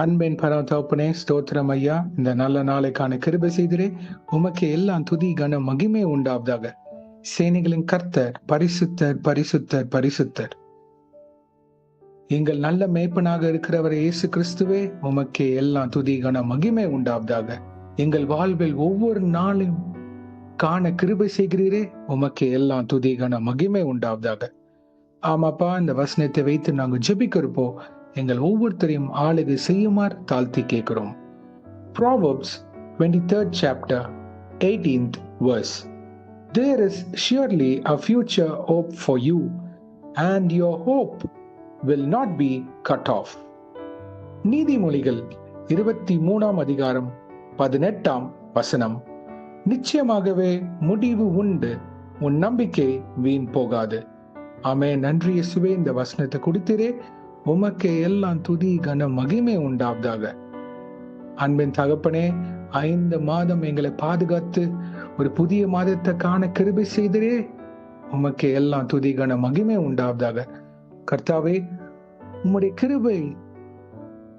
அன்பின் பரமதகப்பனே, ஸ்தோத்திரம் ஐயா. இந்த நல்ல நாளைக்கான கிருபை செய்திரே. உமக்கு எல்லாம் துதி கன மகிமை உண்டாவதாக. சேனைகளின் கர்த்தர் பரிசுத்தர், பரிசுத்தர், பரிசுத்தர். எங்கள் நல்ல மேய்ப்பனாக இருக்கிறவர் இயேசு கிறிஸ்துவே, உமக்கு எல்லாம் துதி கன மகிமை உண்டாவதாக. எங்கள் வாழ்வில் ஒவ்வொரு நாளும் காண கிருபை செய்கிறீரே, உமக்கு எல்லாம் துதி கன மகிமை உண்டாவதாக. ஆமாப்பா, இந்த வசனத்தை வைத்து நாங்கள் ஜெபிக்கிறப்போ எங்கள் ஒவ்வொருத்தரையும் ஆளுகை செய்யுமாறு தாழ்த்தி கேட்கிறோம். Proverbs 23rd chapter 18th verse. There is surely a future hope for you, and your hope will not be cut off. நீதிமொழிகள் 23ஆம் அதிகாரம் 18ஆம் வசனம். நிச்சயமாகவே முடிவு உண்டு, உன் நம்பிக்கை வீண் போகாது. ஆமென். நன்றி இயேசுவே. இந்த வசனத்தை கொடுத்திரே, உமக்கே எல்லாம் துதி கன மகிமை உண்டாவதாக. அன்பின் தகப்பனே, 5 மாதம் எங்களை பாதுகாத்து ஒரு புதிய மாதத்தை காண கிருபை செய்தரே, உமக்கே எல்லாம் துதி கன மகிமை உண்டாவதாக. கர்த்தாவே, உம்முடைய கிருபை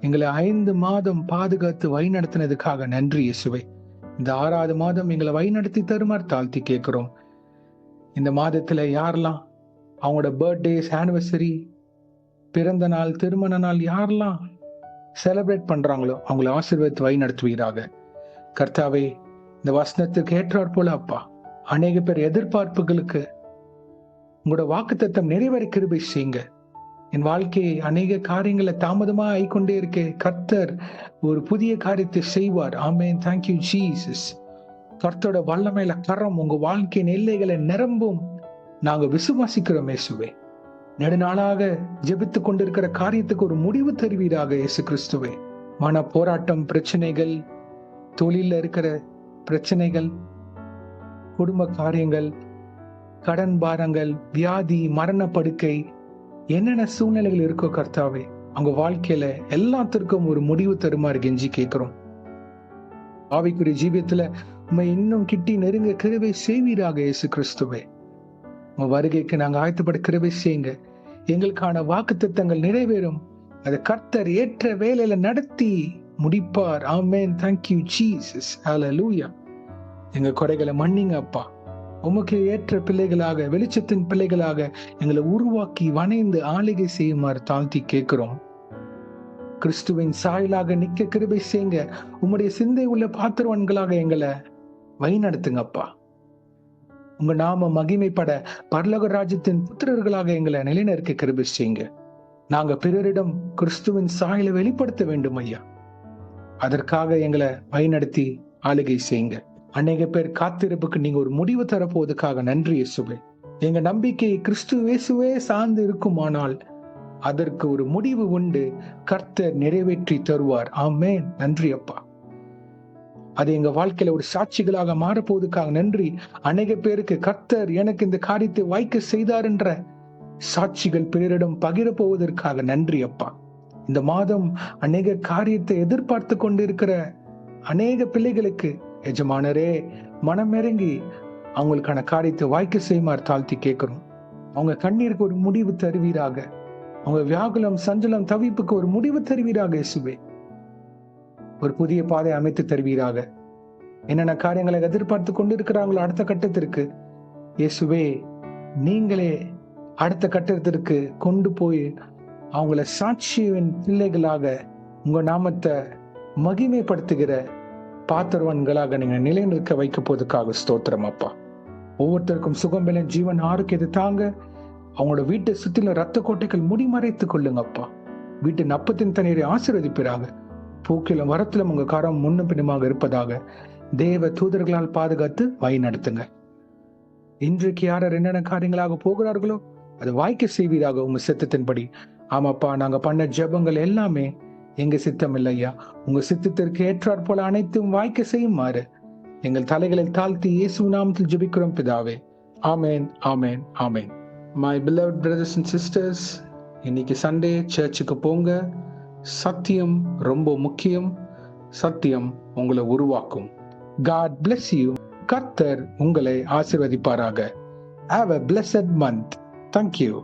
எங்களை 5 மாதம் பாதுகாத்து வழிநடத்தினதுக்காக நன்றி இயேசுவே. இந்த 6வது மாதம் எங்களை வழிநடத்தி தருமாறு தாழ்த்தி கேட்கிறோம். இந்த மாதத்துல யாரெல்லாம் அவங்களோட பர்த்டேஸ், ஆனிவர்சரி, பிறந்த நாள், திருமண நாள் யாரெல்லாம் செலிப்ரேட் பண்றாங்களோ அவங்களை ஆசீர்வதித்து வழி நடத்துவீராக. கர்த்தாவே, இந்த வசனத்துக்கு ஏற்றாற் போல அப்பா, அநேக பேர் எதிர்பார்ப்புகளுக்கு உங்களோட வாக்குத்தத்தம் நிறைவேற கிருபை செய்யுங்க. என் வாழ்க்கையை அநேக காரியங்களை தாமதமா ஆயிக்கொண்டே இருக்கே, கர்த்தர் ஒரு புதிய காரியத்தை செய்வார். ஆமென். Thank you Jesus. கர்த்தரோட வல்லமையில கரம் உங்க வாழ்க்கையின் எல்லைகளை நிரம்பும் நாங்க விசுவாசிக்கிறோம் இயேசுவே. நெடுநாளாக ஜெபித்துக் கொண்டிருக்கிற காரியத்துக்கு ஒரு முடிவு தருவீராக இயேசு கிறிஸ்துவே. மன போராட்டம், பிரச்சனைகள், தொழில இருக்கிற பிரச்சனைகள், குடும்ப காரியங்கள், கடன் பாரங்கள், வியாதி, மரண படுக்கை, என்னென்ன சூழ்நிலைகள் இருக்கோ கர்த்தாவே, அவங்க வாழ்க்கையில எல்லாத்திற்கும் ஒரு முடிவு தருமாறு கெஞ்சி கேட்கிறோம். ஆவிக்குரிய ஜீவியத்துல உண்மை இன்னும் கிட்டி நெருங்க கிருபை செய்வீராக இயேசு கிறிஸ்துவே. உங்க வருகைக்கு நாங்க ஆயத்தப்பட கிருபை செய்யுங்க. எங்களுக்கான வாக்குத்தத்தங்கள் நிறைவேறும். அதை கர்த்தர் ஏற்ற வேலையில நடத்தி முடிப்பார். ஆமென். Thank you Jesus. ஹல்லேலூயா. எங்க குறைகளை மன்னிங்க அப்பா. உமக்கு ஏற்ற பிள்ளைகளாக, வெளிச்சத்தின் பிள்ளைகளாக எங்களை உருவாக்கி வணைந்து ஆளுகை செய்யுமாறு தாழ்த்தி கேட்கிறோம். கிறிஸ்துவின் சாயலாக நிக்க கிருபை செய்யுங்க. உம்முடைய சிந்தை உள்ள பாத்திரவான்களாக எங்களை வழிநடத்துங்கப்பா. உங்க நாம மகிமைப்பட பரலோக ராஜ்யத்தின் புத்திரர்களாக எங்களை நிலைநிற்க கிருபை செய்யுங்க. நாங்க பிறரிடம் கிறிஸ்துவின் சாயலை வெளிப்படுத்த வேண்டும் ஐயா. அதற்காக எங்களை வழிநடத்தி ஆளுகை செய்யுங்க. அநேக பேர் காத்திருப்புக்கு நீங்க ஒரு முடிவு தரப்போவதற்காக நன்றி இயேசுவே. எங்க நம்பிக்கை கிறிஸ்து இயேசுவே சார்ந்து இருக்குமானால் அதற்கு ஒரு முடிவு உண்டு. கர்த்தர் நிறைவேற்றி தருவார். ஆமென். நன்றி அப்பா. அது எங்க வாழ்க்கையில ஒரு சாட்சிகளாக மாறப்போவதற்காக நன்றி. அநேக பேருக்கு கர்த்தர் எனக்கு இந்த காரியத்தை வாய்க்க செய்தார் என்ற சாட்சிகள் பிறரிடம் பகிர போவதற்காக நன்றி அப்பா. இந்த மாதம் அநேக காரியத்தை எதிர்பார்த்து கொண்டிருக்கிற அநேக பிள்ளைகளுக்கு எஜமானரே மனமிறங்கி அவங்களுக்கான காரியத்தை வாய்க்க செய்யுமாறு தாழ்த்தி கேட்கிறோம். அவங்க கண்ணீருக்கு ஒரு முடிவு தருவீராக. அவங்க வியாகுலம், சஞ்சலம், தவிப்புக்கு ஒரு முடிவு தருவீராக இயேசுவே. ஒரு புதிய பாதை அமைத்து தருவீராக. என்னென்ன காரியங்களை எதிர்பார்த்து கொண்டிருக்கிறாங்களோ அடுத்த கட்டத்திற்கு இயேசுவே நீங்களே அடுத்த கட்டத்திற்கு கொண்டு போய் அவங்கள சாட்சியின் பிள்ளைகளாக உங்க நாமத்தை மகிமைப்படுத்துகிற பாத்திரவான்களாக நீங்க நிலைநிற்க வைக்க போவதற்காக ஸ்தோத்திரம் அப்பா. ஒவ்வொருத்தருக்கும் சுகம், பலன், ஜீவன், ஆரோக்கியத்தை தாங்க. அவங்களோட வீட்டை சுத்தில ரத்த கோட்டைகள் முடிமறைத்துக் கொள்ளுங்க அப்பா. வீட்டின் அப்பத்தின் தண்ணீரை ஆசீர்வதிப்பீராக. பூக்கிலும் வரத்திலும் உங்க காரம் முன்னும் பின்னுமாக இருப்பதாக தேவ தூதர்களால் பாதுகாத்து வழி நடத்துங்க. இன்றைக்கு யார் என்னென்ன காரியங்களாக போகிறார்களோ அதை வாய்க்க செய்வீராக உங்க சித்தத்தின்படி. ஆமாப்பா, நாங்க பண்ண ஜெபங்கள் எல்லாமே எங்க சித்தம் இல்லையா, உங்க சித்தத்திற்கு ஏற்றாற் போல அனைத்தும் வாய்க்க செய்யுமாறு எங்கள் தலைகளை தாழ்த்தி இயேசு நாமத்தில் ஜெபிக்கிறோம் பிதாவே. ஆமேன், ஆமேன், ஆமேன். My beloved brothers and sisters, இன்னைக்கு சண்டே சர்ச்சுக்கு போங்க. சத்தியம் ரொம்ப முக்கியம். சத்தியம் உங்களை உருவாக்கும். God bless you. கர்த்தர் உங்களை ஆசீர்வதிப்பாராக. Have a blessed month. Thank you.